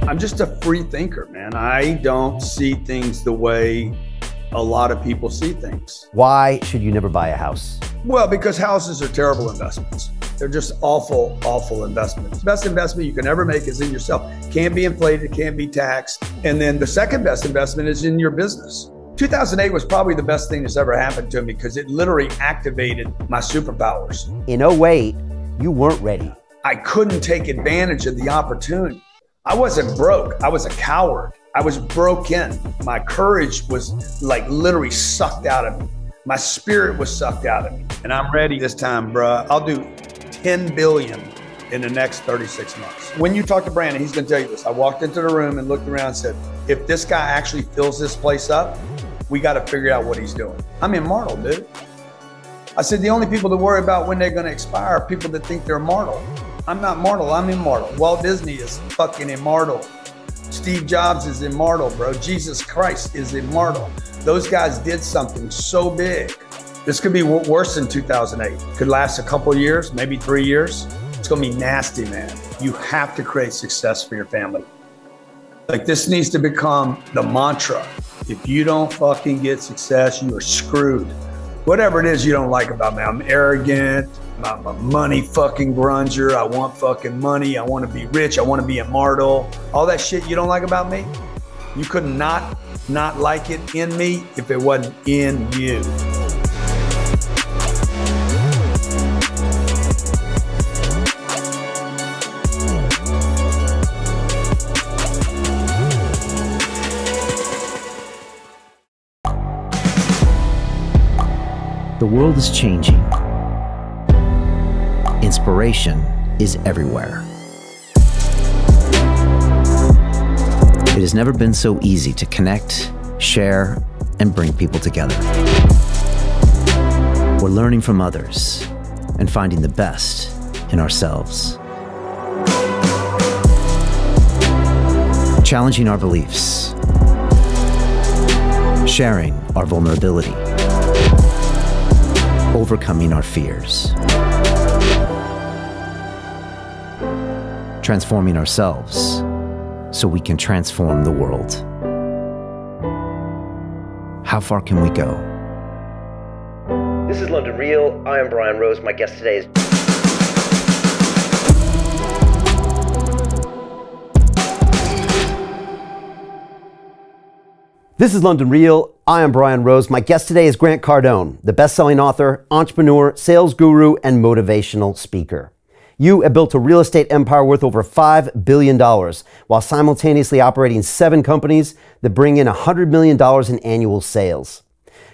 I'm just a free thinker, man. I don't see things the way a lot of people see things. Why should you never buy a house? Well, because houses are terrible investments. They're just awful, awful investments. Best investment you can ever make is in yourself. Can't be inflated, can't be taxed. And then the second best investment is in your business. 2008 was probably the best thing that's ever happened to me because it literally activated my superpowers. In 2008, you weren't ready. I couldn't take advantage of the opportunity. I wasn't broke, I was a coward. I was broken. My courage was like literally sucked out of me. My spirit was sucked out of me. And I'm ready this time, bruh. I'll do 10 billion in the next 36 months. When you talk to Brandon, he's gonna tell you this. I walked into the room and looked around and said, if this guy actually fills this place up, we gotta figure out what he's doing. I'm immortal, dude. I said, the only people that worry about when they're gonna expire are people that think they're mortal. I'm not mortal, I'm immortal. Walt Disney is fucking immortal. Steve Jobs is immortal, bro. Jesus Christ is immortal. Those guys did something so big. This could be worse than 2008. Could last a couple years, maybe 3 years. It's gonna be nasty, man. You have to create success for your family. Like, this needs to become the mantra. If you don't fucking get success, you are screwed. Whatever it is you don't like about me. I'm arrogant, I'm a money fucking grunger, I want fucking money, I want to be rich, I want to be immortal. All that shit you don't like about me, you could not like it in me if it wasn't in you. The world is changing. Inspiration is everywhere. It has never been so easy to connect, share, and bring people together. We're learning from others and finding the best in ourselves. Challenging our beliefs. Sharing our vulnerability. Overcoming our fears. Transforming ourselves so we can transform the world. How far can we go? This is London Real. I am Brian Rose. My guest today is... This is London Real. I am Brian Rose. My guest today is Grant Cardone, the best-selling author, entrepreneur, sales guru, and motivational speaker. You have built a real estate empire worth over $5 billion while simultaneously operating 7 companies that bring in $100 million in annual sales.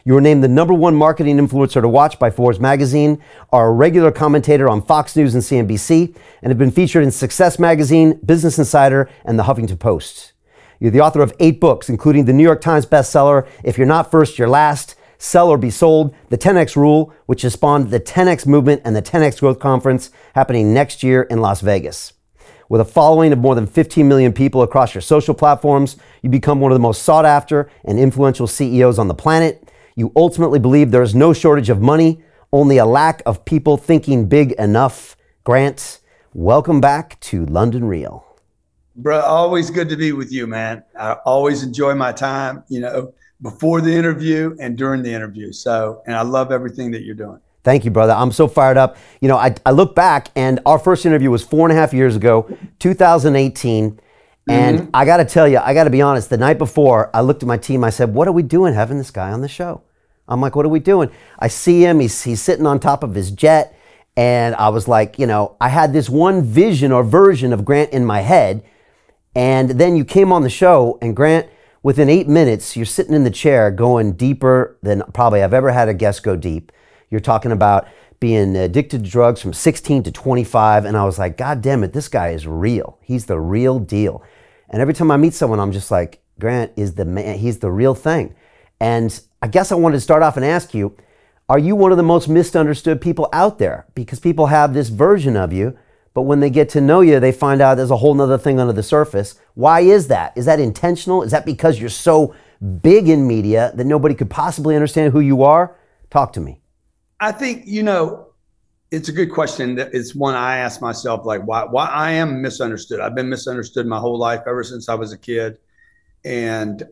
You were named the #1 marketing influencer to watch by Forbes magazine, are a regular commentator on Fox News and CNBC, and have been featured in Success Magazine, Business Insider, and the Huffington Post. You're the author of 8 books, including the New York Times bestseller, If You're Not First, You're Last, Sell or Be Sold, the 10X Rule, which has spawned the 10X Movement and the 10X Growth Conference happening next year in Las Vegas. With a following of more than 15 million people across your social platforms, you become one of the most sought after and influential CEOs on the planet. You ultimately believe there is no shortage of money, only a lack of people thinking big enough. Grant, welcome back to London Real. Bro, always good to be with you, man. I always enjoy my time, before the interview and during the interview. And I love everything that you're doing. Thank you, brother. I'm so fired up. I look back and our first interview was 4.5 years ago, 2018. And I got to tell you, I got to be honest, the night before I looked at my team, I said, what are we doing having this guy on the show? I'm like, what are we doing? I see him, he's sitting on top of his jet. And I was like, I had this one vision or version of Grant in my head. And then you came on the show, and Grant, within 8 minutes, you're sitting in the chair going deeper than probably I've ever had a guest go deep. You're talking about being addicted to drugs from 16 to 25. And I was like, God damn it, this guy is real. He's the real deal. And every time I meet someone, I'm just like, Grant is the man. He's the real thing. And I guess I wanted to start off and ask you, are you one of the most misunderstood people out there? Because people have this version of you, but when they get to know you, they find out there's a whole nother thing under the surface. Why is that? Is that intentional? Is that because you're so big in media that nobody could possibly understand who you are? Talk to me. I think, It's a good question. It's one I ask myself, like why I am misunderstood. I've been misunderstood my whole life ever since I was a kid. And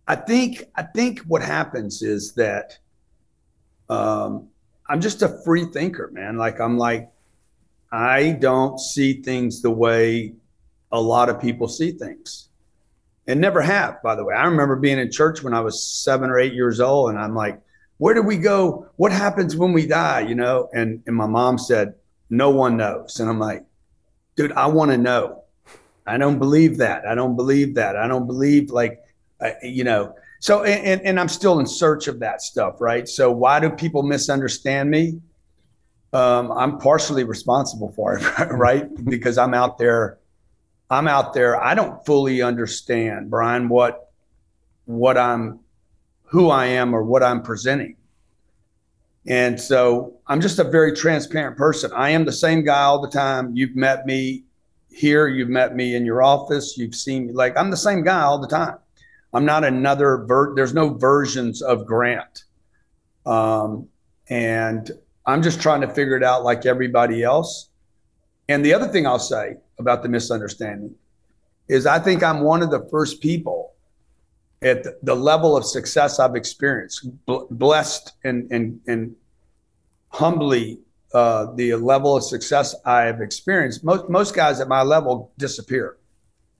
I think what happens is that I'm just a free thinker, man. I don't see things the way a lot of people see things, and never have, by the way. I remember being in church when I was 7 or 8 years old, and I'm like, where do we go? What happens when we die? And my mom said, no one knows. And I'm like, dude, I want to know. I don't believe that. I don't believe that. I don't believe So, and I'm still in search of that stuff, right? So why do people misunderstand me? I'm partially responsible for it, right? Because I'm out there. I don't fully understand, Brian, who I am or what I'm presenting. And so I'm just a very transparent person. I am the same guy all the time. You've met me here. You've met me in your office. You've seen me. Like, I'm the same guy all the time. I'm not there's no versions of Grant. And I'm just trying to figure it out like everybody else. And the other thing I'll say about the misunderstanding is I think I'm one of the first people at the level of success I've experienced, blessed and humbly, the level of success I have experienced. Most guys at my level disappear.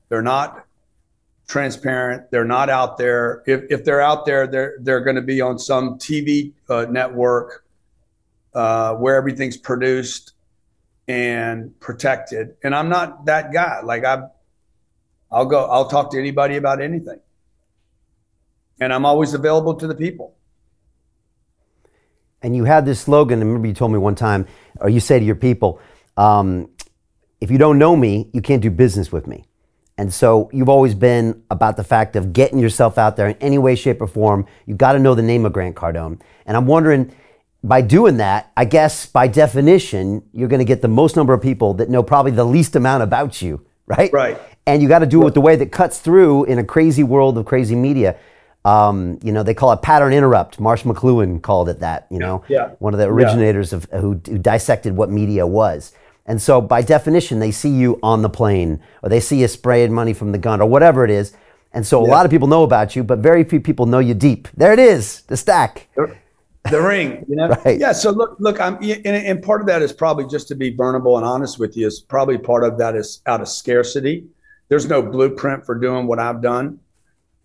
They're not transparent. They're not out there. If they're out there, they're going to be on some TV network where everything's produced and protected. And I'm not that guy. Like I'll talk to anybody about anything. And I'm always available to the people. And you had this slogan, I remember you told me one time, or you say to your people, if you don't know me, you can't do business with me. And so you've always been about the fact of getting yourself out there in any way, shape, or form. You've got to know the name of Grant Cardone. And I'm wondering, by doing that, I guess by definition, you're going to get the most number of people that know probably the least amount about you, right? Right. And you got to do it with the way that cuts through in a crazy world of crazy media. They call it pattern interrupt. Marsh McLuhan called it that, one of the originators of who dissected what media was. And so by definition, they see you on the plane or they see you spraying money from the gun or whatever it is. And so a lot of people know about you, but very few people know you deep. There it is, the stack. The ring, Right. Yeah. So look, and part of that is probably, just to be vulnerable and honest with you, is probably part of that is out of scarcity. There's no blueprint for doing what I've done.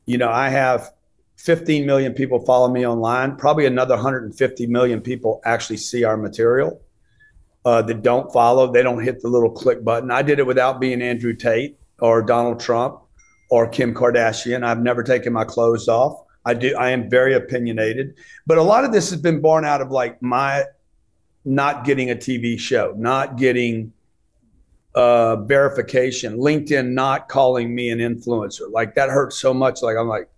I have 15 million people follow me online. Probably another 150 million people actually see our material that don't follow. They don't hit the little click button. I did it without being Andrew Tate or Donald Trump or Kim Kardashian. I've never taken my clothes off. I am very opinionated, but a lot of this has been born out of like my not getting a TV show, not getting verification, LinkedIn not calling me an influencer. Like that hurts so much. Like I'm like,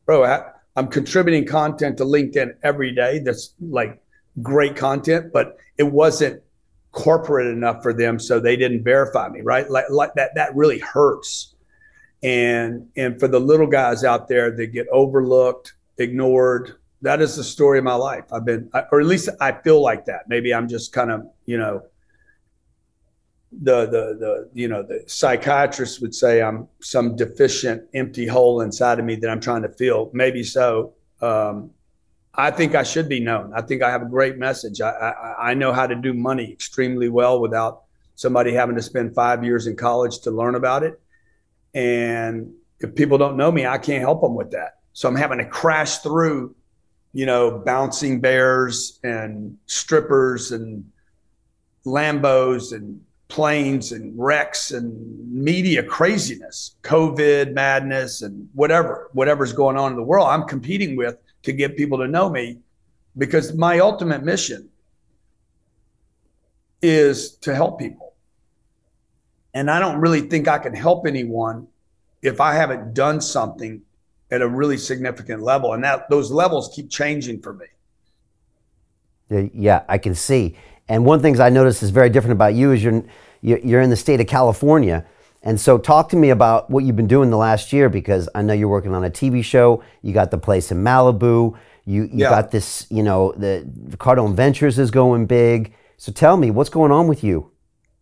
bro, I'm contributing content to LinkedIn every day. That's like great content, but it wasn't corporate enough for them, so they didn't verify me, right? Like that really hurts. And for the little guys out there that get overlooked, ignored, that is the story of my life. Or at least I feel like that. Maybe I'm just kind of, the psychiatrist would say I'm some deficient, empty hole inside of me that I'm trying to fill. Maybe so. I think I should be known. I think I have a great message. I know how to do money extremely well without somebody having to spend 5 years in college to learn about it. And if people don't know me, I can't help them with that. So I'm having to crash through, bouncing bears and strippers and Lambos and planes and wrecks and media craziness, COVID madness and whatever's going on in the world. I'm competing with to get people to know me, because my ultimate mission is to help people. And I don't really think I can help anyone if I haven't done something at a really significant level. And those levels keep changing for me. Yeah, I can see. And one of the things I noticed is very different about you is you're in the state of California. And so talk to me about what you've been doing the last year, because I know you're working on a TV show. You got the place in Malibu. You got this, you know, the Cardone Ventures is going big. So tell me, what's going on with you?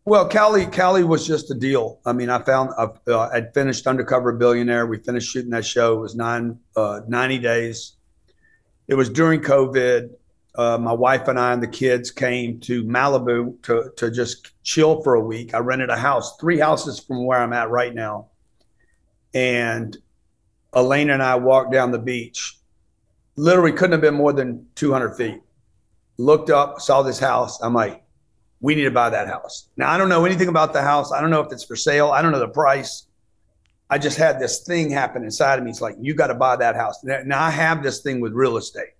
Well, Cali was just a deal. I mean, I'd finished Undercover Billionaire. We finished shooting that show. It was 90 days. It was during COVID. My wife and I and the kids came to Malibu to just chill for a week. I rented a house, 3 houses from where I'm at right now. And Elaine and I walked down the beach. Literally couldn't have been more than 200 feet. Looked up, saw this house. I'm like, we need to buy that house. Now, I don't know anything about the house. I don't know if it's for sale. I don't know the price. I just had this thing happen inside of me. It's like, you got to buy that house. Now, I have this thing with real estate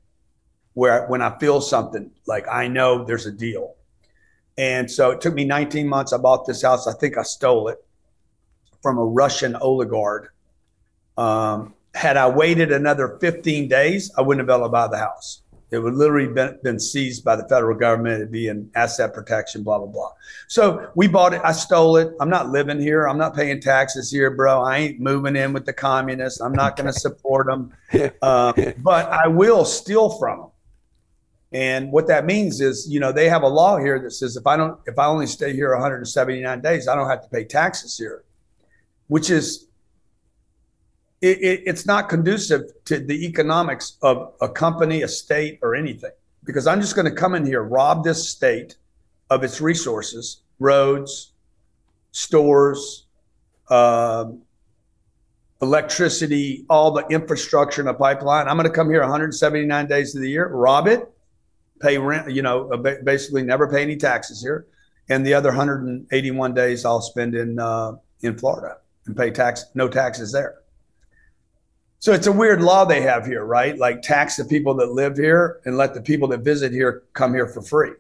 where when I feel something, like I know there's a deal. And so it took me 19 months. I bought this house. I think I stole it from a Russian oligarch. Had I waited another 15 days, I wouldn't have been able to buy the house. It would literally been seized by the federal government. It'd be an asset protection, blah, blah, blah. So we bought it. I stole it. I'm not living here. I'm not paying taxes here, bro. I ain't moving in with the communists. I'm not going to support them. But I will steal from them. And what that means is, you know, they have a law here that says if I only stay here 179 days, I don't have to pay taxes here, which is, it's not conducive to the economics of a company, a state, or anything, because I'm just going to come in here, rob this state of its resources, roads, stores, electricity, all the infrastructure in a pipeline. I'm going to come here 179 days of the year, rob it, pay rent, you know, basically never pay any taxes here. And the other 181 days I'll spend in Florida and pay no taxes there. So it's a weird law they have here, right? Like tax the people that live here and let the people that visit here come here for free.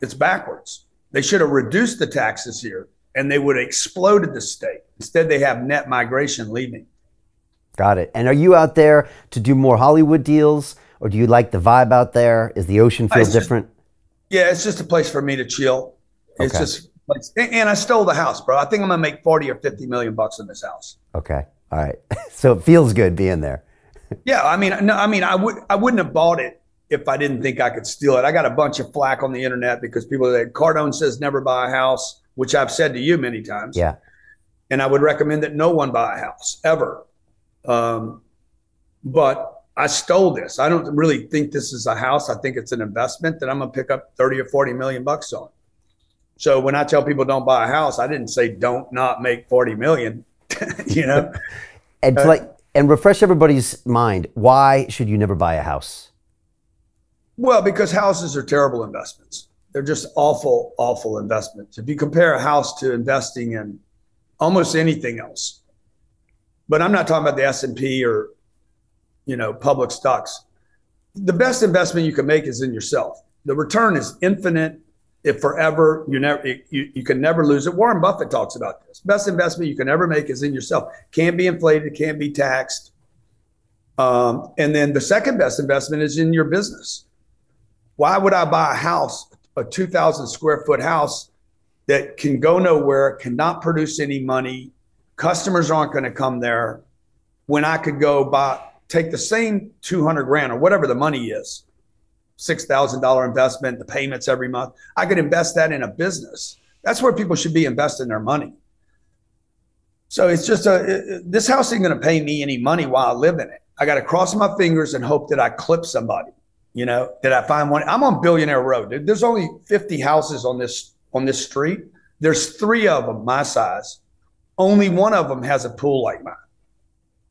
It's backwards. They should have reduced the taxes here and they would have exploded the state. Instead, they have net migration leaving. Got it. And are you out there to do more Hollywood deals, or do you like the vibe out there? Is the ocean feel different? Yeah, it's just a place for me to chill. It's just, and I stole the house, bro. I think I'm gonna make 40 or 50 million bucks in this house. Okay. All right. So it feels good being there. Yeah, I mean, no, I mean, I wouldn't have bought it if I didn't think I could steal it. I got a bunch of flack on the internet because people say Cardone says never buy a house, which I've said to you many times. Yeah. And I would recommend that no one buy a house ever. But I stole this. I don't really think this is a house. I think it's an investment that I'm gonna pick up 30 or 40 million bucks on. So when I tell people don't buy a house, I didn't say don't not make 40 million. You know, and refresh everybody's mind. Why should you never buy a house? Well, because houses are terrible investments. They're just awful, awful investments. If you compare a house to investing in almost anything else, but I'm not talking about the S&P or, you know, public stocks. The best investment you can make is in yourself. The return is infinite. If forever, you can never lose it. Warren Buffett talks about this. Best investment you can ever make is in yourself. Can't be inflated, can't be taxed. And then the second best investment is in your business. Why would I buy a house, a 2,000 square foot house that can go nowhere, cannot produce any money, customers aren't going to come there, when I could go take the same 200 grand or whatever the money is, $6,000 investment, the payments every month. I could invest that in a business. That's where people should be investing their money. So it's just this house ain't going to pay me any money while I live in it. I got to cross my fingers and hope that I clip somebody, you know, that I find one. I'm on Billionaire Road. Dude. There's only 50 houses on this street. There's 3 of them my size. Only one of them has a pool like mine.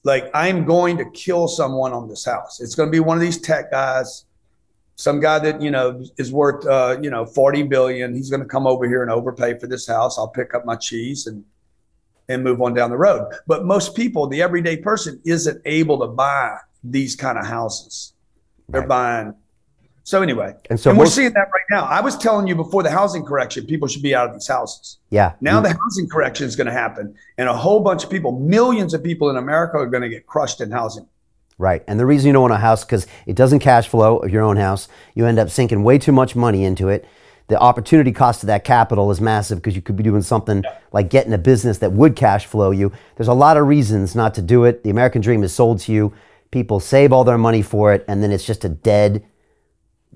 Like, I'm going to kill someone on this house. It's going to be one of these tech guys. Some guy that, you know, is worth, you know, 40 billion. He's going to come over here and overpay for this house. I'll pick up my cheese and move on down the road. But most people, the everyday person, isn't able to buy these kind of houses. They're buying. So anyway, and we're seeing that right now. I was telling you before the housing correction, people should be out of these houses. Yeah. Now the housing correction is going to happen. And a whole bunch of people, millions of people in America are going to get crushed in housing. Right. And the reason you don't want a house, because it doesn't cash flow of your own house. You end up sinking way too much money into it. The opportunity cost of that capital is massive because you could be doing something like getting a business that would cash flow you. There's a lot of reasons not to do it. The American dream is sold to you. people save all their money for it, and then it's just a dead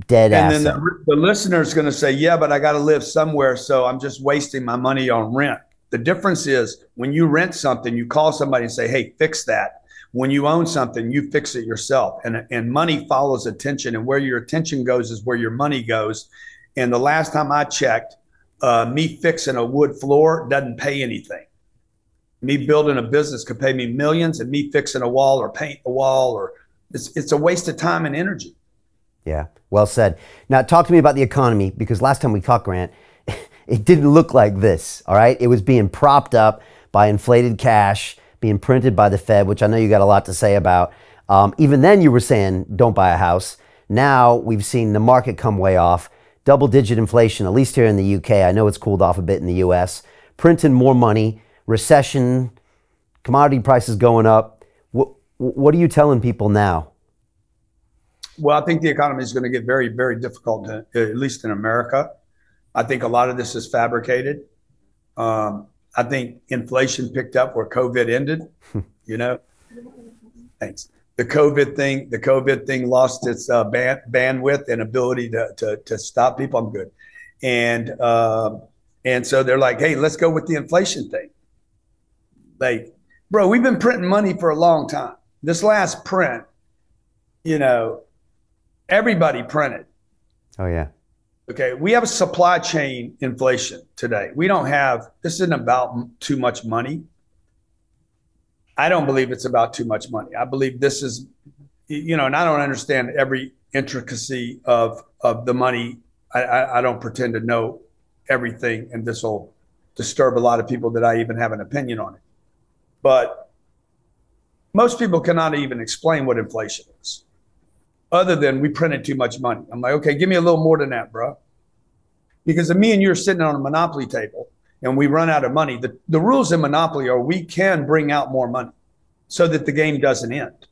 asset. And then the listener's going to say, yeah, but I got to live somewhere, so I'm just wasting my money on rent. The difference is when you rent something, you call somebody and say, hey, fix that. When you own something, you fix it yourself. And money follows attention, and where your attention goes is where your money goes. And the last time I checked, me fixing a wood floor doesn't pay anything. Me building a business could pay me millions, and me fixing a wall or paint the wall, or it's a waste of time and energy. Yeah, well said. Now talk to me about the economy, because last time we talked, Grant, it didn't look like this, all right? It was being propped up by inflated cash, being printed by the Fed, which I know you got a lot to say about. Even then you were saying, don't buy a house. Now we've seen the market come way off. Double-digit inflation, at least here in the UK. I know it's cooled off a bit in the US. Printing more money, recession, commodity prices going up. What are you telling people now? Well, I think the economy is going to get very, very difficult, at least in America. I think a lot of this is fabricated. I think inflation picked up where COVID ended, you know. Thanks. The COVID thing lost its bandwidth and ability to stop people. I'm good. And so they're like, hey, let's go with the inflation thing. Like, bro, we've been printing money for a long time. This last print, you know, everybody printed. Oh, yeah. Okay. We have a supply chain inflation today. We don't have, this isn't about too much money. I don't believe it's about too much money. I believe this is, you know, and I don't understand every intricacy of the money. I don't pretend to know everything, and this will disturb a lot of people that I even have an opinion on it. But most people cannot even explain what inflation is, other than we printed too much money. I'm like, okay, give me a little more than that, bro. Because if me and you're sitting on a Monopoly table and we run out of money, the rules in Monopoly are we can bring out more money so that the game doesn't end.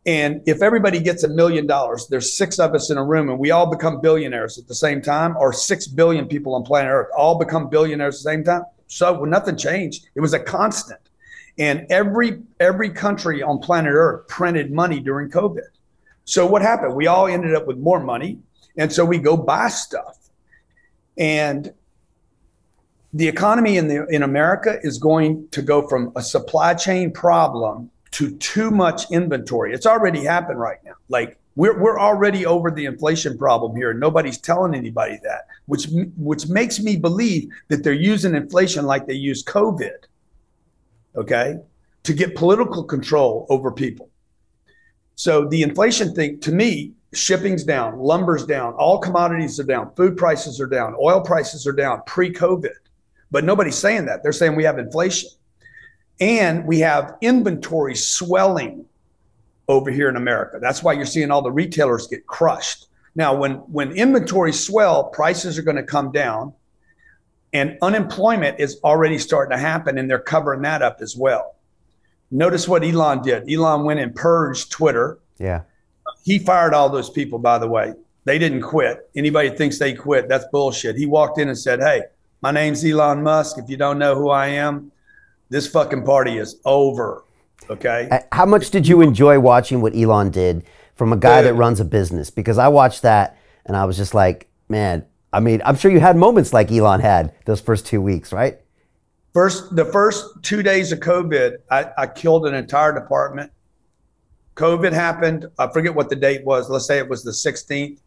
And if everybody gets $1 million, there's 6 of us in a room and we all become billionaires at the same time, or 6 billion people on planet Earth all become billionaires at the same time. So nothing changed. It was a constant. And every country on planet Earth printed money during COVID. So what happened? We all ended up with more money. And so we go buy stuff. And the economy in America is going to go from a supply chain problem to too much inventory. It's already happened right now. Like we're already over the inflation problem here, and nobody's telling anybody that, which makes me believe that they're using inflation like they use COVID, okay, to get political control over people. So the inflation thing, to me, shipping's down, lumber's down, all commodities are down, food prices are down, oil prices are down pre-COVID. But nobody's saying that. They're saying we have inflation. And we have inventory swelling over here in America. That's why you're seeing all the retailers get crushed. Now, when inventory swell, prices are going to come down, and unemployment is already starting to happen, and they're covering that up as well. Notice what Elon did. Elon went and purged Twitter. Yeah. He fired all those people, by the way. They didn't quit. Anybody thinks they quit, that's bullshit. He walked in and said, hey, my name's Elon Musk. If you don't know who I am, this fucking party is over. Okay. How much did you enjoy watching what Elon did from a guy that runs a business? Because I watched that and I was just like, man, I mean, I'm sure you had moments like Elon had those first 2 weeks, right? The first 2 days of COVID, I killed an entire department. COVID happened. I forget what the date was. Let's say it was the 16th.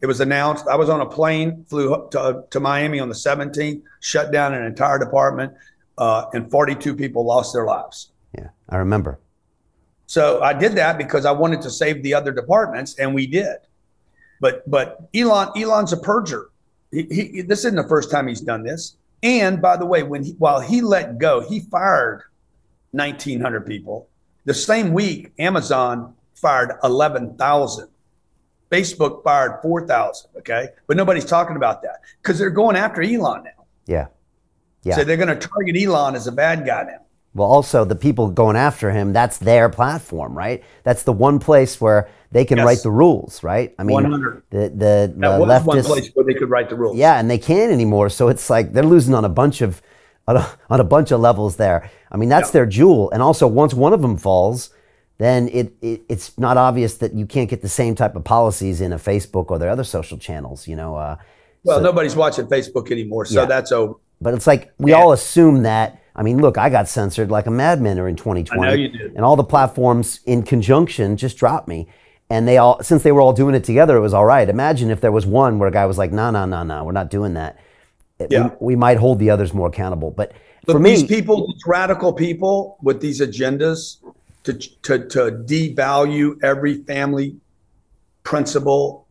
It was announced. I was on a plane, flew to Miami on the 17th, shut down an entire department, and 42 people lost their lives. Yeah, I remember. So I did that because I wanted to save the other departments, and we did. But Elon's a purger. This isn't the first time he's done this. And by the way, while he let go, he fired 1,900 people. The same week, Amazon fired 11,000. Facebook fired 4,000. Okay, but nobody's talking about that because they're going after Elon now. Yeah, yeah. So they're going to target Elon as a bad guy now. Well, also the people going after him, that's their platform, right? That's the one place where they can write the rules, right? I mean, 100. The was one leftists, place where they could write the rules. yeah, and they can't anymore. So it's like they're losing on a bunch of levels there. I mean, that's their jewel. And also, once one of them falls, then it's not obvious that you can't get the same type of policies in a Facebook or their other social channels, you know. Well, nobody's watching Facebook anymore, so that's over. But it's like we all assume that. I mean, look, I got censored like a madman in 2020. I know you did. And all the platforms in conjunction just dropped me. And they all, since they were all doing it together, it was all right. Imagine if there was one where a guy was like, no, we're not doing that. We might hold the others more accountable. But for me, these people, these radical people with these agendas to devalue every family principle,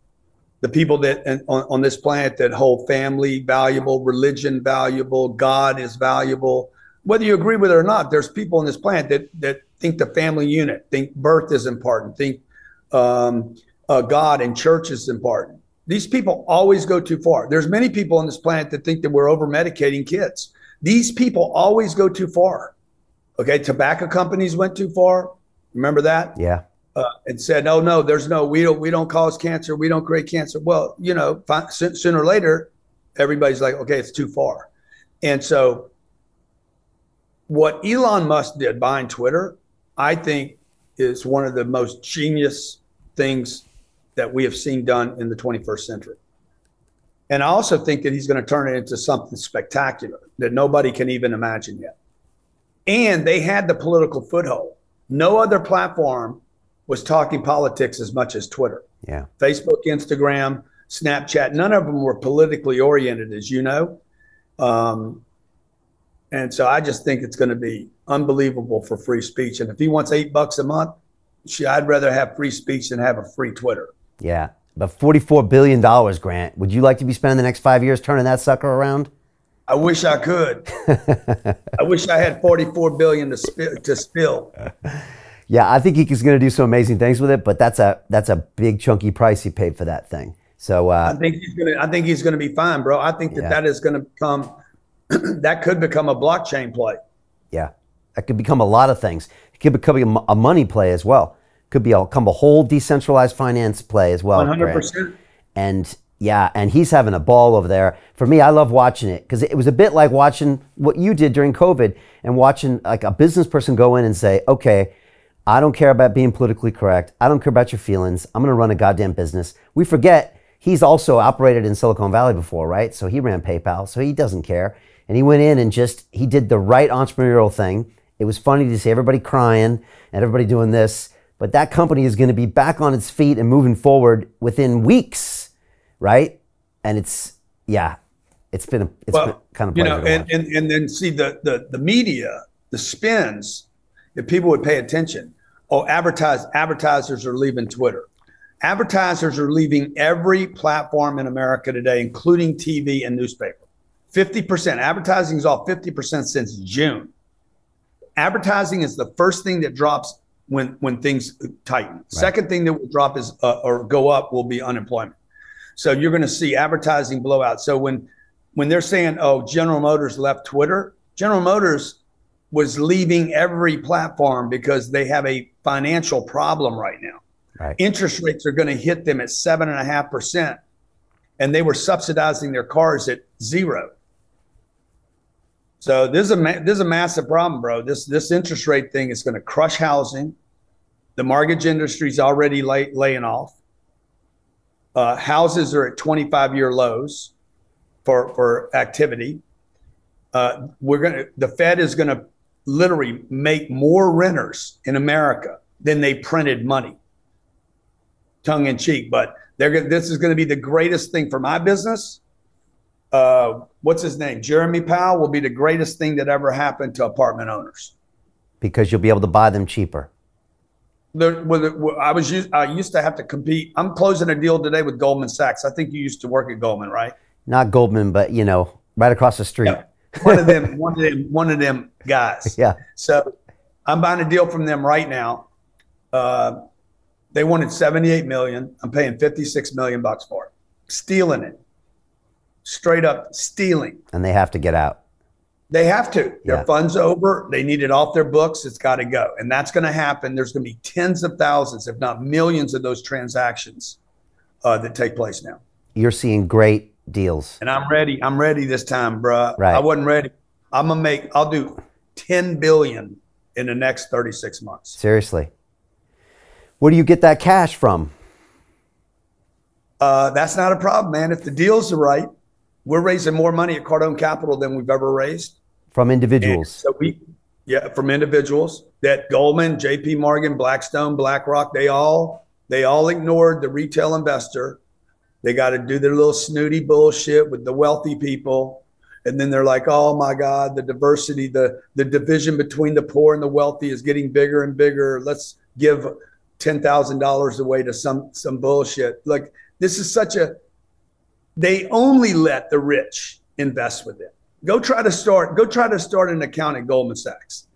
the people that on this planet that hold family valuable, religion valuable, God is valuable, whether you agree with it or not, there's people on this planet that think the family unit, think birth is important, think God and church is important. These people always go too far. There's many people on this planet that think that we're over medicating kids. These people always go too far. Okay, tobacco companies went too far. Remember that? Yeah. And said, oh no, we don't cause cancer, we don't create cancer. Well, you know, sooner or later, everybody's like, okay, it's too far. And so, what Elon Musk did buying Twitter, I think, is one of the most genius things that we have seen done in the 21st century. And I also think that he's going to turn it into something spectacular that nobody can even imagine yet. And they had the political foothold. No other platform was talking politics as much as Twitter. Yeah. Facebook, Instagram, Snapchat, none of them were politically oriented, as you know. And so I just think it's going to be unbelievable for free speech. And if he wants $8 a month, I'd rather have free speech than have a free Twitter. Yeah. But $44 billion, Grant, would you like to be spending the next 5 years turning that sucker around? I wish I could. I wish I had $44 billion to spill. Yeah, I think he's going to do some amazing things with it, but that's a big chunky price he paid for that thing. So I think he's going to be fine, bro. I think that is going to become that could become a blockchain play. Yeah, that could become a lot of things. It could become a money play as well. Could become a whole decentralized finance play as well. 100%. And yeah, and he's having a ball over there. For me, I love watching it because it was a bit like watching what you did during COVID and watching like a business person go in and say, okay, I don't care about being politically correct. I don't care about your feelings. I'm going to run a goddamn business. We forget he's also operated in Silicon Valley before, right? So he ran PayPal, so he doesn't care. And he went in and he did the right entrepreneurial thing. It was funny to see everybody crying and everybody doing this, but that company is going to be back on its feet and moving forward within weeks, right? And it's been kind of, you know, and then see the media, the spins, if people would pay attention. Oh, advertisers are leaving Twitter. Advertisers are leaving every platform in America today, including TV and newspaper. 50%. Advertising is off 50% since June. Advertising is the first thing that drops when things tighten. Right. Second thing that will drop is or go up will be unemployment. So you're going to see advertising blow out. So when they're saying, oh, General Motors left Twitter, General Motors was leaving every platform because they have a financial problem right now. Right. Interest rates are going to hit them at 7.5%, and they were subsidizing their cars at 0. So this is a massive problem, bro. This interest rate thing is going to crush housing. The mortgage industry is already laying off. Houses are at 25-year lows for activity. The Fed is going to literally make more renters in America than they printed money. Tongue in cheek, but this is going to be the greatest thing for my business. What's his name? Jeremy Powell will be the greatest thing that ever happened to apartment owners. Because you'll be able to buy them cheaper. I used to have to compete. I'm closing a deal today with Goldman Sachs. I think you used to work at Goldman, right? Not Goldman, but you know, right across the street. Yeah. One of them guys. Yeah. So I'm buying a deal from them right now. They wanted $78 million. I'm paying $56 million for it. Stealing it. Straight up stealing. And they have to get out. They have to. Their fund's over. They need it off their books. It's got to go. And that's going to happen. There's going to be tens of thousands, if not millions of those transactions that take place now. You're seeing great deals. And I'm ready. I'm ready this time, bro. Right. I wasn't ready. I'll do $10 billion in the next 36 months. Seriously. Where do you get that cash from? That's not a problem, man. If the deals are right, we're raising more money at Cardone Capital than we've ever raised. From individuals. And so from individuals. That Goldman, JP Morgan, Blackstone, BlackRock, they all ignored the retail investor. They got to do their little snooty bullshit with the wealthy people. And then they're like, oh my God, the diversity, the division between the poor and the wealthy is getting bigger and bigger. Let's give $10,000 away to some bullshit. Like, this is they only let the rich invest with it. Go try to start an account at Goldman Sachs.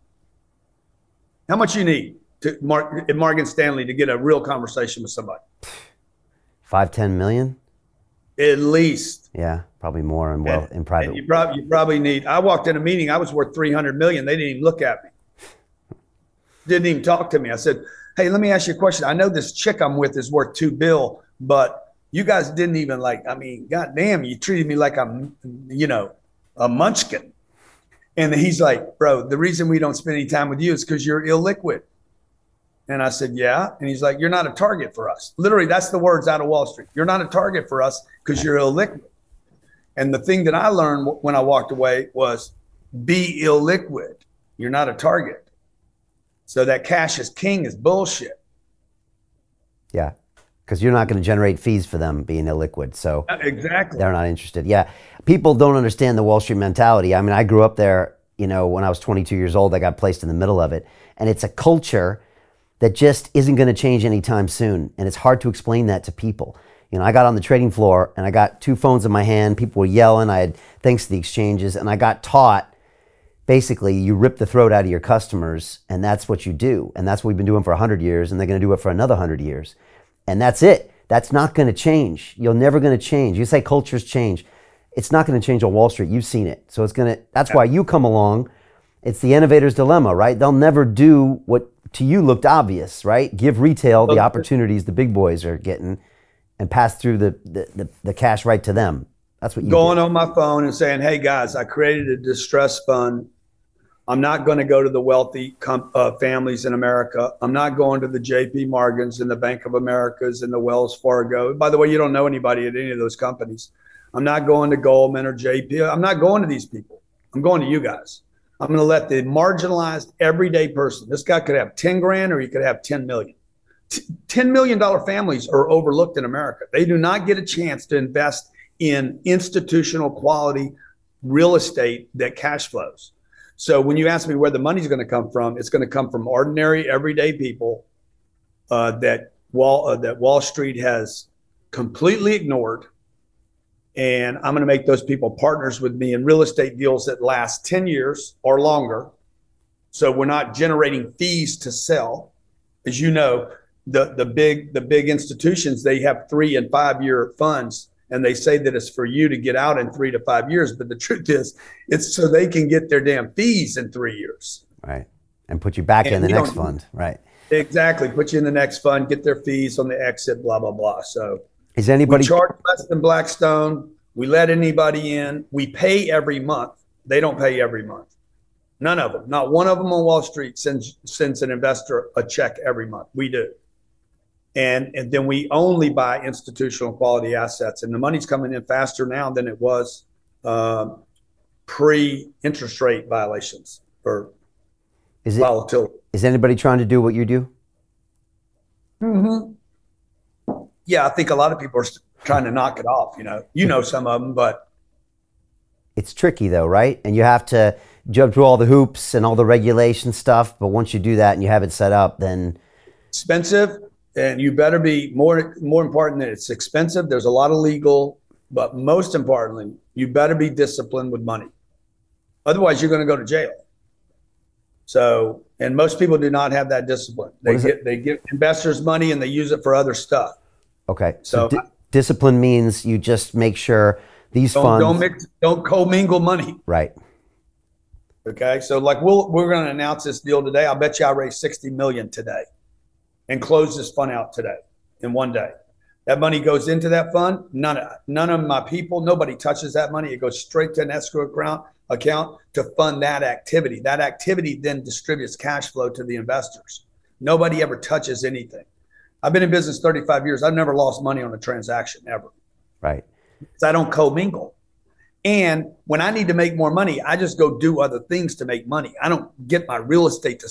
How much you need at Morgan Stanley to get a real conversation with somebody? 5-10 million? At least. Yeah, probably more in private. And you probably need. I walked in a meeting, I was worth 300 million. They didn't even look at me. Didn't even talk to me. I said, hey, let me ask you a question. I know this chick I'm with is worth $2 billion, but you guys didn't even goddamn, you treated me like I'm, a munchkin. And he's like, bro, the reason we don't spend any time with you is because you're illiquid. And I said, yeah. And he's like, you're not a target for us. Literally, that's the words out of Wall Street. You're not a target for us because you're illiquid. And the thing that I learned when I walked away was be illiquid. You're not a target. So that cash is king is bullshit. Yeah. Because you're not going to generate fees for them being illiquid. So exactly, they're not interested. Yeah. People don't understand the Wall Street mentality. I mean, I grew up there, when I was 22 years old, I got placed in the middle of it. And it's a culture that just isn't going to change anytime soon. And it's hard to explain that to people. I got on the trading floor and I got 2 phones in my hand. People were yelling. I had thanks to the exchanges. And I got taught, basically, you rip the throat out of your customers. And that's what you do. And that's what we've been doing for 100 years. And they're going to do it for another 100 years. And that's it. That's not going to change. You're never going to change. You say cultures change. It's not going to change on Wall Street. You've seen it. So that's why you come along. It's the innovator's dilemma, right? They'll never do what to you looked obvious, right? Give retail the opportunities the big boys are getting and pass through the cash right to them. That's what you going on my phone and saying, hey guys, I created a distress fund. I'm not going to go to the wealthy families in America. I'm not going to the JP Morgans and the Bank of Americas and the Wells Fargo. By the way, you don't know anybody at any of those companies. I'm not going to Goldman or JP. I'm not going to these people. I'm going to you guys. I'm going to let the marginalized everyday person, this guy could have 10 grand or he could have 10 million. $10 million families are overlooked in America. They do not get a chance to invest in institutional quality real estate that cash flows. So when you ask me where the money's going to come from, it's going to come from ordinary, everyday people that Wall Street has completely ignored. And I'm going to make those people partners with me in real estate deals that last 10 years or longer. So we're not generating fees to sell. As you know, the big institutions, they have 3 and 5 year funds. And they say that it's for you to get out in 3 to 5 years. But the truth is, it's so they can get their damn fees in 3 years. Right. And put you back in the next fund. Right. Exactly. Put you in the next fund, get their fees on the exit, blah, blah, blah. So is anybody we charge less than Blackstone. We let anybody in. We pay every month. They don't pay every month. None of them. Not one of them on Wall Street sends an investor a check every month. We do. And then we only buy institutional quality assets. And the money's coming in faster now than it was pre-interest rate violations or volatility. Is anybody trying to do what you do? Mm-hmm. Yeah, I think a lot of people are trying to knock it off. You know some of them, but it's tricky though, right? And you have to jump through all the hoops and all the regulation stuff. But once you do that and you have it set up, then expensive. And you better be more important than it's expensive. There's a lot of legal, but most importantly, you better be disciplined with money. Otherwise, you're going to go to jail. So, and most people do not have that discipline. They give investors money and they use it for other stuff. Okay. So discipline means you just make sure these funds don't commingle money. Right. Okay. So like we're going to announce this deal today. I'll bet you I raised 60 million today. And close this fund out today in one day. That money goes into that fund. None of my people, nobody touches that money. It goes straight to an escrow account to fund that activity. That activity then distributes cash flow to the investors. Nobody ever touches anything. I've been in business 35 years. I've never lost money on a transaction ever. Right. So I don't commingle. And when I need to make more money, I just go do other things to make money. I don't get my real estate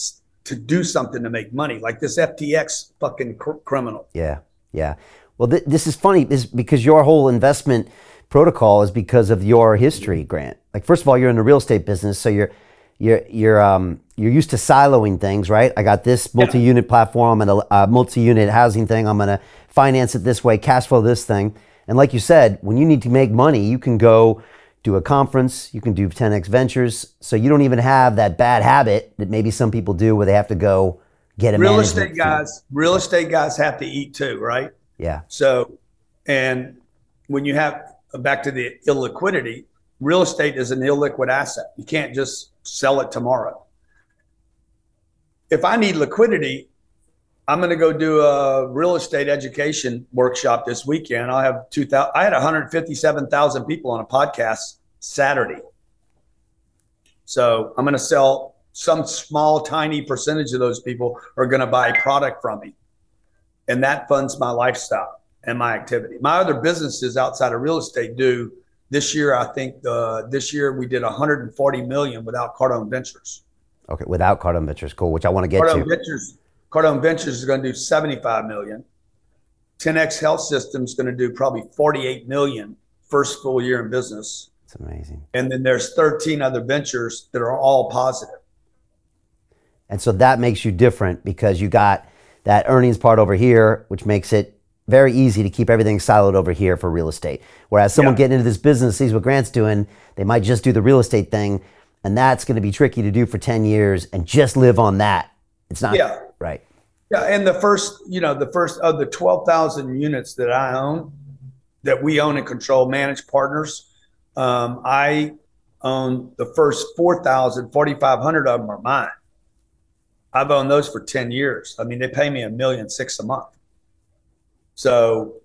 to do something to make money, like this FTX fucking criminal. Yeah, yeah. Well, this is funny because your whole investment protocol is because of your history, Grant. Like, first of all, you're in the real estate business, so you're used to siloing things, right? I got this multi-unit platform and a multi-unit housing thing. I'm going to finance it this way, cash flow this thing. And like you said, when you need to make money, you can go do a conference, you can do 10X Ventures. So you don't even have that bad habit that maybe some people do where they have to go get a real estate guys. Real estate guys have to eat too, right? Yeah. So, and when you have, back to the illiquidity, real estate is an illiquid asset. You can't just sell it tomorrow. If I need liquidity, I'm going to go do a real estate education workshop this weekend. I have 2,000. I had 157,000 people on a podcast Saturday. So I'm going to sell some small, tiny percentage of those people are going to buy product from me. And that funds my lifestyle and my activity. My other businesses outside of real estate do this year. I think this year we did 140 million without Cardone Ventures. Okay. Without Cardone Ventures. Cool. Which I want to get to. Cardone Ventures is going to do 75 million. 10X Health Systems is going to do probably 48 million first full year in business. It's amazing. And then there's 13 other ventures that are all positive. And so that makes you different because you got that earnings part over here, which makes it very easy to keep everything siloed over here for real estate. Whereas someone getting into this business sees what Grant's doing, they might just do the real estate thing, and that's going to be tricky to do for 10 years and just live on that. It's not right. Yeah, and the first of the 12,000 units that I own, that we own and control, managed partners, I own the first 4,500 of them are mine. I've owned those for 10 years. I mean, they pay me $1.6 million a month. So,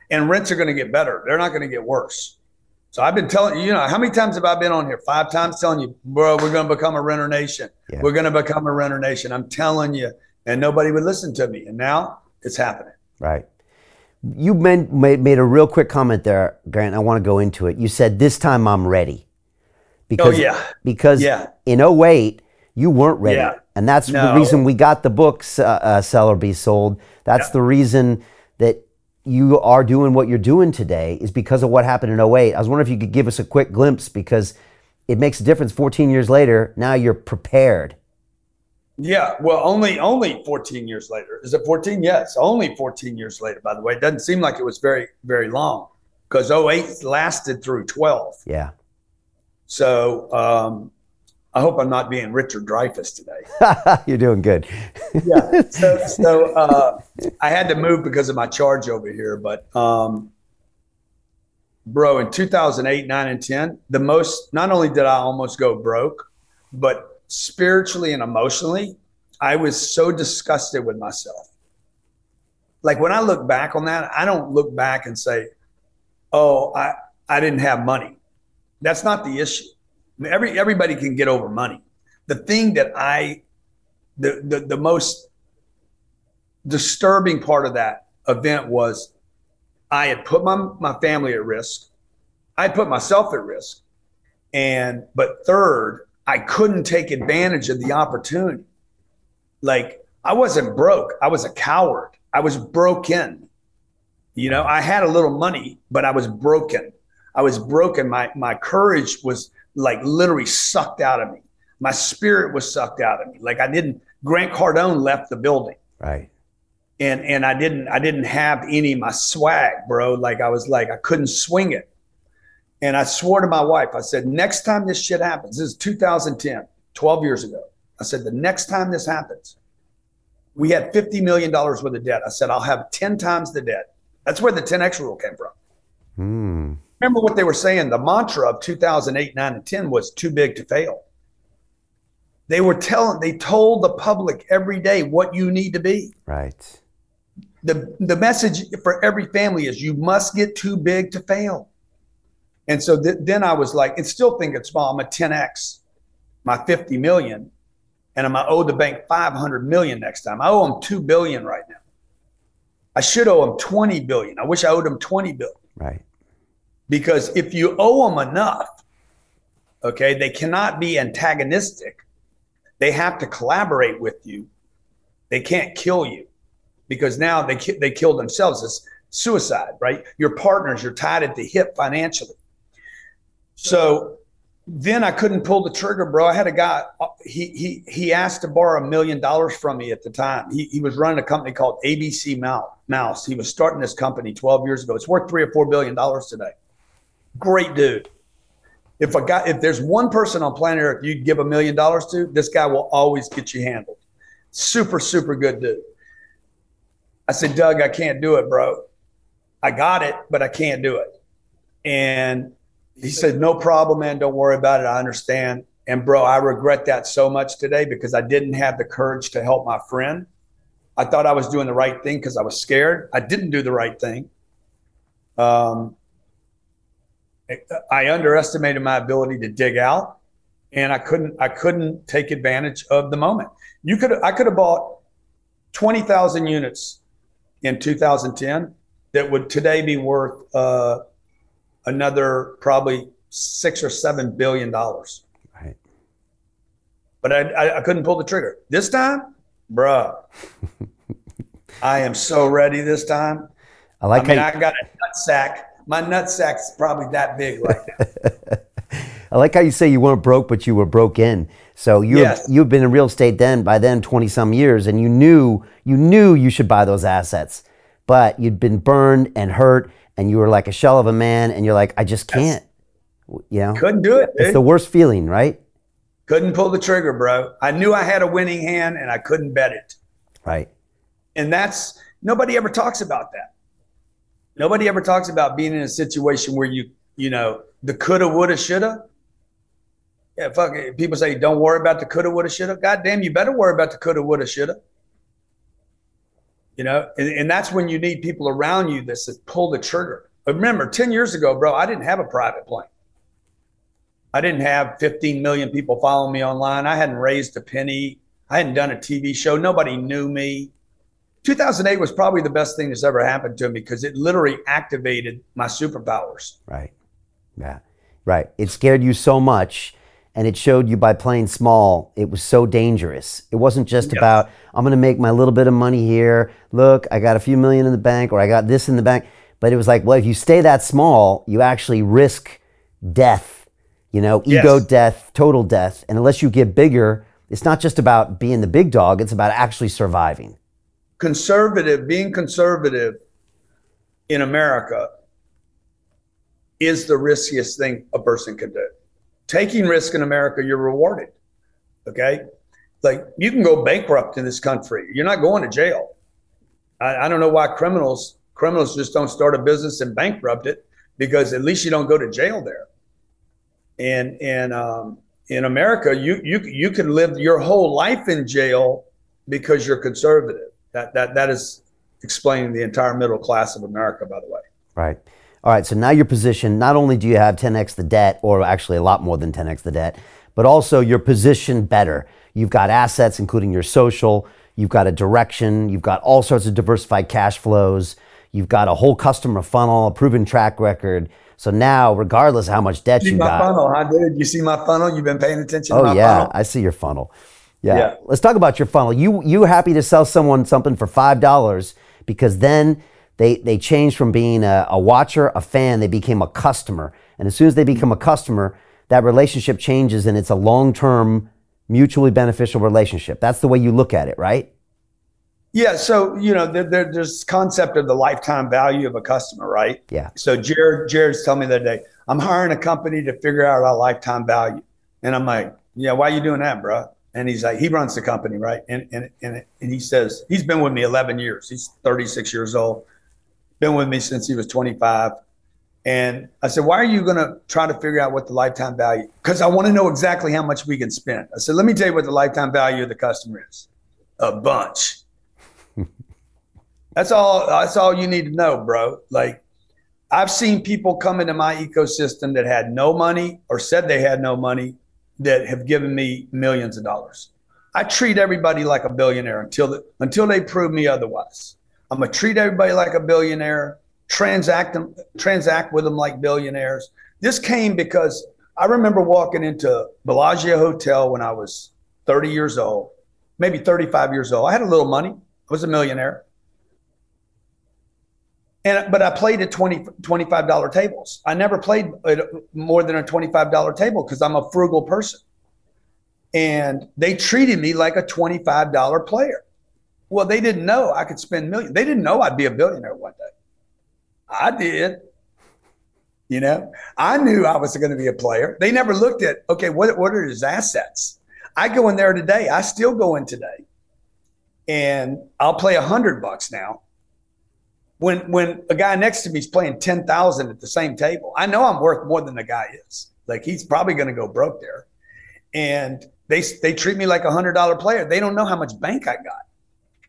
and rents are going to get better. They're not going to get worse. So I've been telling you, how many times have I been on here? 5 times telling you, bro, we're going to become a renter nation. Yeah. We're going to become a renter nation. I'm telling you, and nobody would listen to me. And now it's happening. Right. You made a real quick comment there, Grant. I want to go into it. You said, this time I'm ready. Because, because in 08, you weren't ready. Yeah. And that's the reason we got the books, Sell or Be Sold. That's the reason that you are doing what you're doing today is because of what happened in 08. I was wondering if you could give us a quick glimpse because it makes a difference 14 years later. Now you're prepared. Yeah, well, only 14 years later. Is it 14? Yes, only 14 years later, by the way. It doesn't seem like it was very, very long because 08 lasted through 12. Yeah. So I hope I'm not being Richard Dreyfuss today. You're doing good. Yeah. So I had to move because of my charge over here. But, bro, in 2008, 9, and 10, not only did I almost go broke, but spiritually and emotionally, I was so disgusted with myself. Like when I look back on that, I don't look back and say, oh, I didn't have money. That's not the issue. I mean, everybody can get over money. The thing that the most disturbing part of that event was I had put my family at risk. I put myself at risk. But third, I couldn't take advantage of the opportunity. Like I wasn't broke. I was a coward. I was broken. I had a little money, but I was broken. I was broken. My courage was like literally sucked out of me. My spirit was sucked out of me. Like Grant Cardone left the building. Right. And I didn't have any of my swag, bro. Like I couldn't swing it. And I swore to my wife, I said, next time this shit happens, this is 2010, 12 years ago. I said, the next time this happens, we had $50 million worth of debt. I said, I'll have 10 times the debt. That's where the 10X rule came from. Remember what they were saying? The mantra of 2008, 9, and 10 was too big to fail. They told the public every day what you need to be. Right. The message for every family is you must get too big to fail. And so then I was like, and still think it's small. I'm a 10X, my 50 million, and I'm going to owe the bank 500 million next time. I owe them 2 billion right now. I should owe them 20 billion. I wish I owed them 20 billion. Right. Because if you owe them enough, okay, they cannot be antagonistic. They have to collaborate with you. They can't kill you, because now they kill themselves. It's suicide, right? Your partners, you're tied at the hip financially. So then I couldn't pull the trigger, bro. I had a guy, he asked to borrow $1 million from me at the time. He was running a company called ABC Mouse. He was starting this company 12 years ago. It's worth $3 or $4 billion today. Great dude. If there's one person on planet Earth you'd give $1 million to, this guy will always get you handled. Super, super good dude. I said, Doug, I can't do it, bro. I got it, but I can't do it. And he said, no problem, man. Don't worry about it. I understand. And bro, I regret that so much today, because I didn't have the courage to help my friend. I thought I was doing the right thing because I was scared. I didn't do the right thing. I underestimated my ability to dig out, and I couldn't take advantage of the moment. I could have bought 20,000 units in 2010 that would today be worth another probably $6 or $7 billion. Right. But I couldn't pull the trigger. This time, bruh, I am so ready this time. I got a nut sack. My nut sack's probably that big right now. I like how you say you weren't broke, but you were broke in. So you've been in real estate by then 20 some years, and you knew you should buy those assets, but you'd been burned and hurt, and you were like a shell of a man, and you're like, I just can't. You know? Couldn't do it, dude. It's the worst feeling, right? Couldn't pull the trigger, bro. I knew I had a winning hand, and I couldn't bet it. Right. And nobody ever talks about that. Nobody ever talks about being in a situation where the coulda, woulda, shoulda. Yeah, fuck it. People say, don't worry about the coulda, woulda, shoulda. God damn, you better worry about the coulda, woulda, shoulda. And that's when you need people around you that says, pull the trigger. But remember, 10 years ago, bro, I didn't have a private plane. I didn't have 15 million people following me online. I hadn't raised a penny. I hadn't done a TV show. Nobody knew me. 2008 was probably the best thing that's ever happened to me, because it literally activated my superpowers. Right. Yeah. Right. It scared you so much, and it showed you by playing small, it was so dangerous. It wasn't just about, I'm going to make my little bit of money here. Look, I got a few million in the bank, or I got this in the bank. But it was like, well, if you stay that small, you actually risk death, ego death, total death. And unless you get bigger, it's not just about being the big dog. It's about actually surviving. Being conservative in America is the riskiest thing a person can do. Taking risk in America, you're rewarded. Okay. Like, you can go bankrupt in this country. You're not going to jail. I don't know why criminals just don't start a business and bankrupt it, because at least you don't go to jail there. And in America, you can live your whole life in jail because you're conservative. That is explaining the entire middle class of America, by the way. Right. All right. So now you're positioned, not only do you have 10x the debt, or actually a lot more than 10x the debt, but also you're positioned better. You've got assets, including your social. You've got a direction. You've got all sorts of diversified cash flows. You've got a whole customer funnel, a proven track record. So now, regardless of how much debt you got. You see my funnel, huh, dude? You see my funnel? You've been paying attention to my funnel? Oh, yeah. I see your funnel. Yeah. Let's talk about your funnel. You were happy to sell someone something for $5, because then they changed from being a watcher, a fan, they became a customer. And as soon as they become a customer, that relationship changes, and it's a long-term, mutually beneficial relationship. That's the way you look at it, right? Yeah. So, there's this concept of the lifetime value of a customer, right? Yeah. So Jared's telling me the other day, I'm hiring a company to figure out our lifetime value. And I'm like, yeah, why are you doing that, bro? And he's like, he runs the company, right? And he says, he's been with me 11 years. He's 36 years old, been with me since he was 25. And I said, why are you going to try to figure out what the lifetime value? Because I want to know exactly how much we can spend. I said, let me tell you what the lifetime value of the customer is. A bunch. That's all you need to know, bro. Like, I've seen people come into my ecosystem that had no money, or said they had no money, that have given me millions of dollars. I treat everybody like a billionaire until they prove me otherwise. I'm going to treat everybody like a billionaire, transact with them like billionaires. This came because I remember walking into Bellagio Hotel when I was 30 years old, maybe 35 years old. I had a little money. I was a millionaire. But I played at $25 tables. I never played at more than a $25 table because I'm a frugal person. And they treated me like a $25 player. Well, they didn't know I could spend millions. They didn't know I'd be a billionaire one day. I did. You know, I knew I was going to be a player. They never looked at, okay, what are his assets? I go in there today. I still go in today. And I'll play $100 now. When a guy next to me is playing 10,000 at the same table, I know I'm worth more than the guy is. Like, he's probably going to go broke there. And they treat me like a $100 player. They don't know how much bank I got.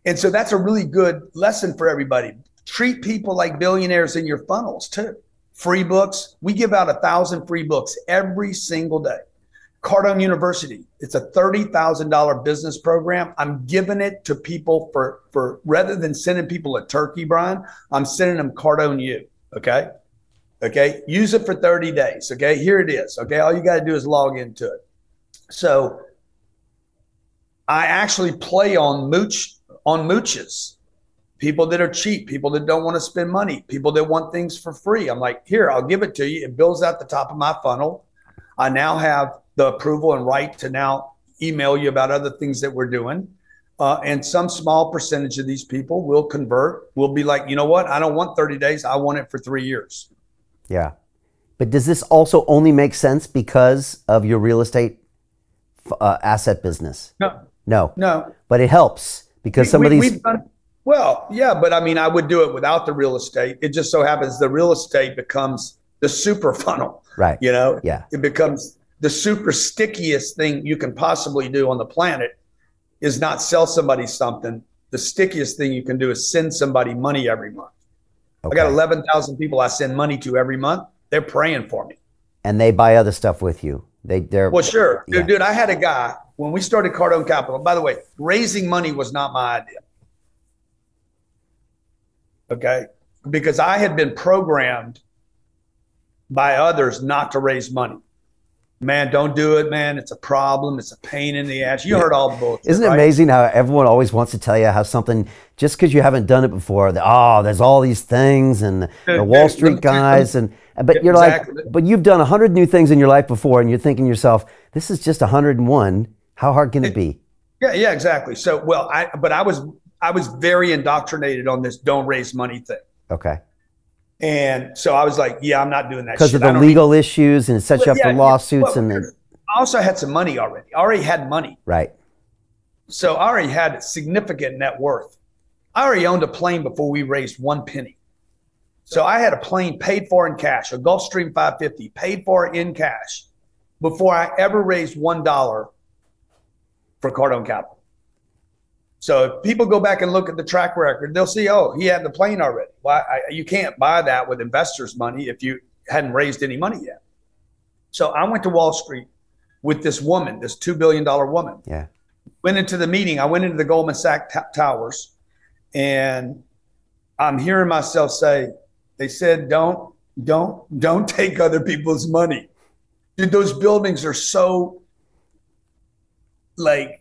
And so that's a really good lesson for everybody. Treat people like billionaires in your funnels too. Free books. We give out 1,000 free books every single day. Cardone University. It's a $30,000 business program. I'm giving it to people for rather than sending people a turkey, Brian, I'm sending them Cardone U. Okay. Okay. Use it for 30 days. Okay. Here it is. Okay. All you got to do is log into it. So I actually play on mooches, people that are cheap, people that don't want to spend money, people that want things for free. I'm like, here, I'll give it to you. It builds out the top of my funnel. I now have the approval and right to now email you about other things that we're doing. And some small percentage of these people will convert, will be like, you know what? I don't want 30 days. I want it for 3 years. Yeah. But does this also only make sense because of your real estate asset business? No. But it helps because some of these... Well, yeah, but I mean, I would do it without the real estate. It just so happens the real estate becomes the super funnel. Right. You know? Yeah. It becomes the super stickiest thing you can possibly do on the planet is not sell somebody something. The stickiest thing you can do is send somebody money every month. Okay. I got 11,000 people I send money to every month. They're praying for me. And they buy other stuff with you. They're well, sure. Yeah. Dude, I had a guy, when we started Cardone Capital, by the way, raising money was not my idea. Okay. Because I had been programmed by others not to raise money. Man, don't do it, man. It's a problem. It's a pain in the ass. You heard all the bullshit. Isn't it amazing how everyone always wants to tell you how something, just because you haven't done it before, there's all these things and the Wall Street guys. But you're exactly. Like, but you've done 100 new things in your life before and you're thinking to yourself, this is just 101. How hard can it be? Yeah, exactly. So, well, I was very indoctrinated on this don't raise money thing. Okay. And so I was like, yeah, I'm not doing that because of the legal issues and it sets you up for lawsuits. And then I also had some money already. I already had money. Right. So I already had significant net worth. I already owned a plane before we raised 1 penny. So I had a plane paid for in cash, a Gulfstream 550 paid for in cash before I ever raised $1 for Cardone Capital. So if people go back and look at the track record, they'll see, oh, he had the plane already. Well, you can't buy that with investors' money if you hadn't raised any money yet. So I went to Wall Street with this woman, this $2 billion woman. Yeah. Went into the meeting. I went into the Goldman Sachs towers, and I'm hearing myself say, they said, don't take other people's money. Dude, those buildings are so like,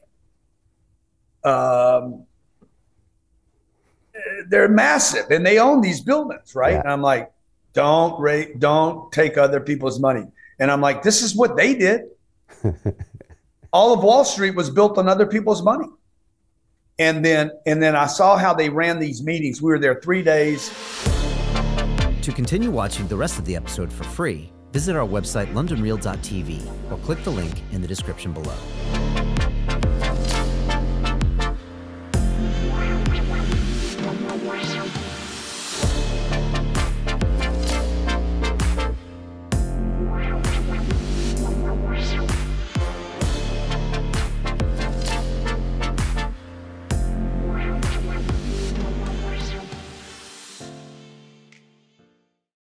they're massive and they own these buildings, right? Yeah. And I'm like, don't take other people's money. And I'm like, this is what they did. All of Wall Street was built on other people's money. And then I saw how they ran these meetings. We were there 3 days. To continue watching the rest of the episode for free, visit our website londonreal.tv or click the link in the description below.